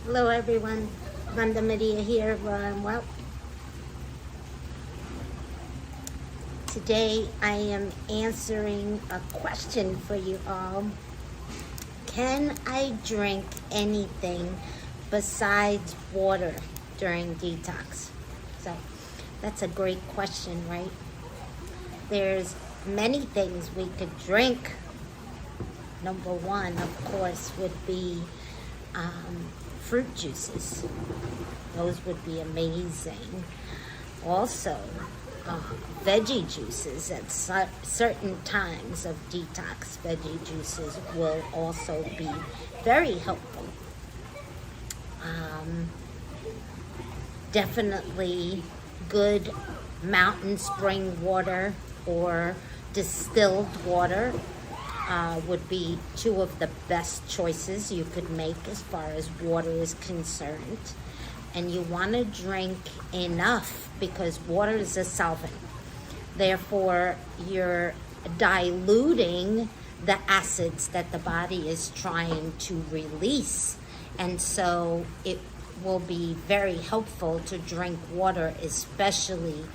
Hello everyone, Vanda here, rawandwell. Today I am answering a question for you all. Can I drink anything besides water during detox? So that's a great question, right? There's many things we could drink. Number one, of course, would be fruit juices. Those would be amazing. Also, veggie juices at certain times of detox. Veggie juices will also be very helpful. Definitely good mountain spring water or distilled water would be two of the best choices you could make as far as water is concerned. And you want to drink enough because water is a solvent. Therefore, you're diluting the acids that the body is trying to release. And so it will be very helpful to drink water, especially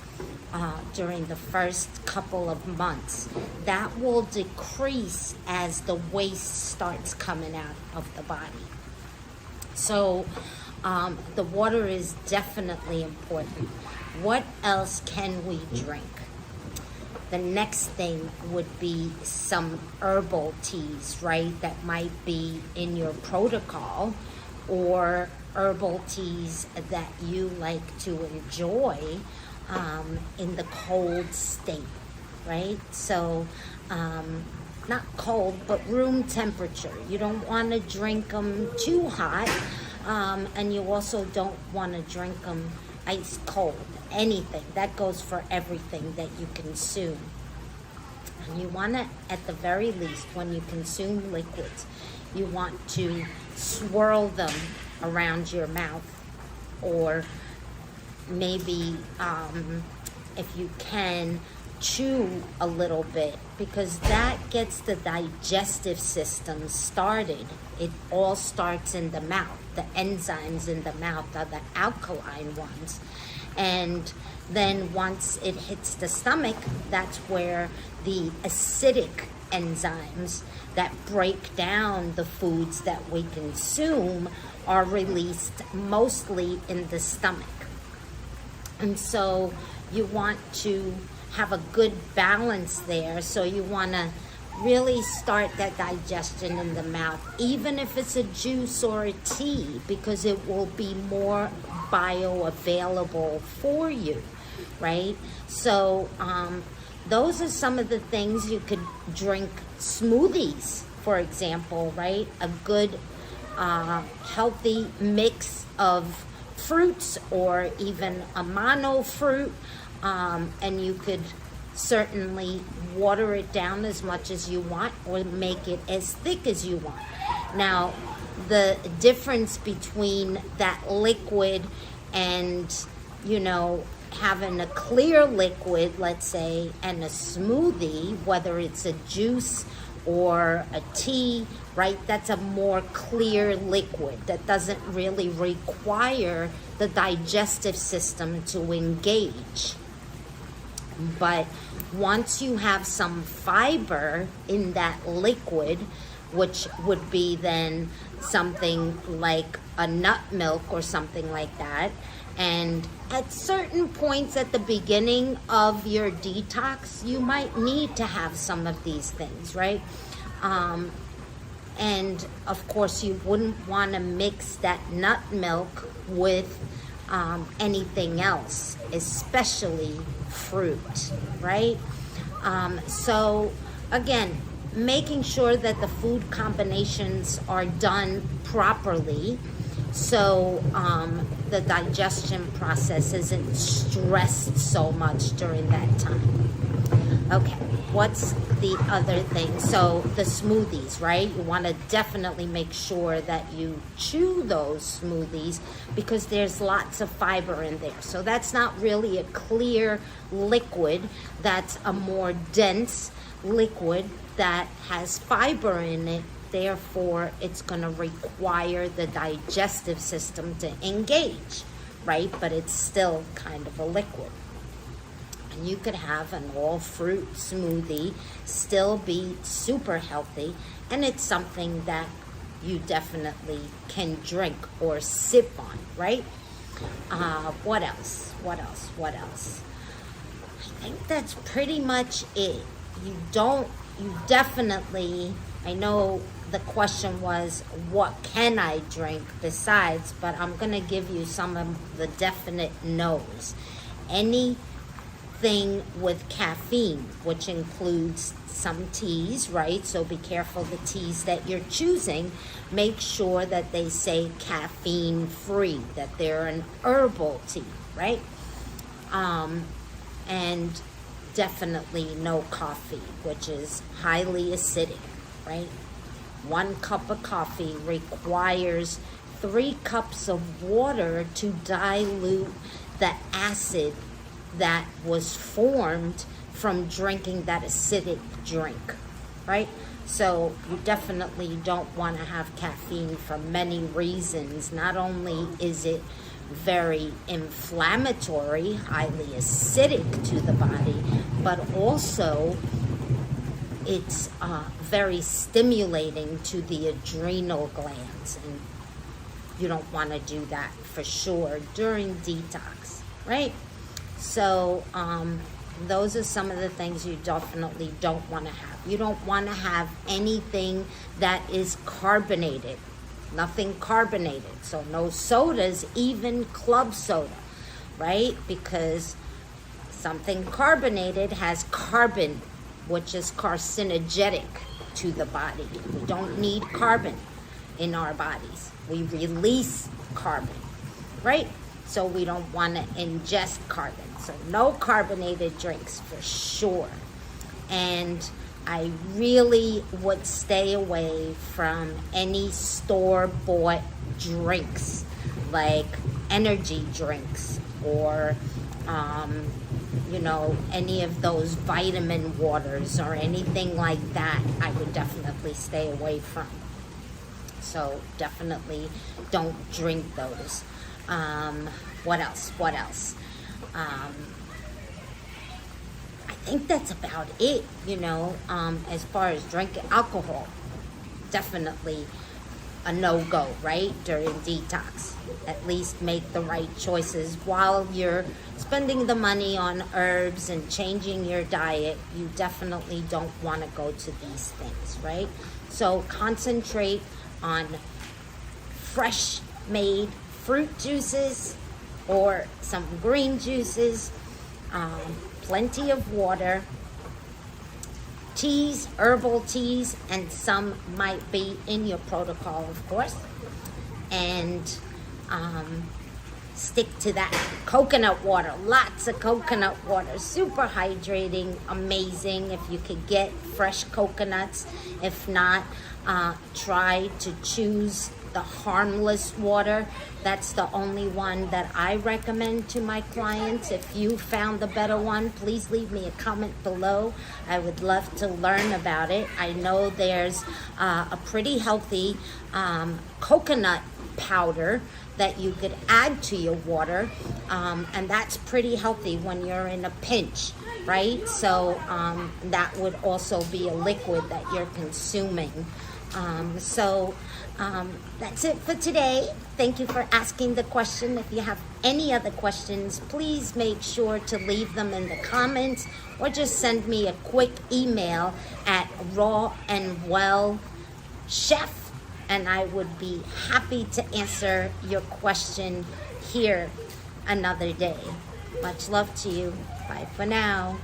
during the first couple of months. That will decrease as the waste starts coming out of the body. So the water is definitely important. What else can we drink? The next thing would be some herbal teas, right? That might be in your protocol, or herbal teas that you like to enjoy in the cold state, right? So not cold, but room temperature. You don't want to drink them too hot, and you also don't want to drink them ice cold. Anything. That goes for everything that you consume. And you want to, at the very least, when you consume liquids, you want to swirl them around your mouth, or maybe if you can, chew a little bit, because that gets the digestive system started. It all starts in the mouth. The enzymes in the mouth are the alkaline ones. And then once it hits the stomach, that's where the acidic enzymes that break down the foods that we consume are released mostly in the stomach. And so you want to have a good balance there. So you want to really start that digestion in the mouth, even if it's a juice or a tea, because it will be more bioavailable for you, right? So those are some of the things you could drink. Smoothies, for example, right? A good healthy mix of fruits, or even a mono fruit, and you could certainly water it down as much as you want, or make it as thick as you want. Now, the difference between that liquid and, having a clear liquid, let's say, and a smoothie, whether it's a juice or a tea, right? That's a more clear liquid that doesn't really require the digestive system to engage. But once you have some fiber in that liquid, which would be then something like a nut milk or something like that, and at certain points at the beginning of your detox, you might need to have some of these things, right? And of course, you wouldn't want to mix that nut milk with anything else, especially fruit, right? So again, making sure that the food combinations are done properly, so the digestion process isn't stressed so much during that time. Okay, what's the other thing? So the smoothies, right? You want to definitely make sure that you chew those smoothies, because there's lots of fiber in there. So that's not really a clear liquid. That's a more dense liquid that has fiber in it, therefore it's going to require the digestive system to engage, right? But it's still kind of a liquid. And you could have an all-fruit smoothie, still be super healthy, and it's something that you definitely can drink or sip on, right? What else? I think that's pretty much it. You definitely, I know the question was, what can I drink besides, but I'm going to give you some of the definite no's. Anything with caffeine, which includes some teas, right? So be careful the teas that you're choosing. Make sure that they say caffeine free, that they're an herbal tea, right? And definitely no coffee, which is highly acidic, right? 1 cup of coffee requires 3 cups of water to dilute the acid that was formed from drinking that acidic drink, right? So you definitely don't want to have caffeine for many reasons. Not only is it very inflammatory, highly acidic to the body, but also it's very stimulating to the adrenal glands, and you don't want to do that for sure during detox, right? So those are some of the things you definitely don't want to have. You don't want to have anything that is carbonated. Nothing carbonated. So no sodas, even club soda, right? Because something carbonated has carbon, which is carcinogenic to the body. We don't need carbon in our bodies. We release carbon, right? So we don't want to ingest carbon. So no carbonated drinks for sure. And I really would stay away from any store-bought drinks, like energy drinks or, any of those vitamin waters or anything like that. I would definitely stay away from. So definitely don't drink those. What else? I think that's about it, as far as drinking alcohol. Definitely a no-go, right, during detox. At least make the right choices while you're spending the money on herbs and changing your diet. You definitely don't want to go to these things, right? So concentrate on fresh made fruit juices or some green juices, plenty of water, teas, herbal teas, and some might be in your protocol, of course, and stick to that. Coconut water, lots of coconut water, super hydrating, amazing if you could get fresh coconuts. If not, try to choose the harmless water. That's the only one that I recommend to my clients. If you found the better one, please leave me a comment below. I would love to learn about it. I know there's a pretty healthy coconut powder that you could add to your water, and that's pretty healthy when you're in a pinch, right? So that would also be a liquid that you're consuming. That's it for today. Thank you for asking the question. If you have any other questions, please make sure to leave them in the comments or just send me a quick email at rawandwellchef, and I would be happy to answer your question here another day. Much love to you. Bye for now.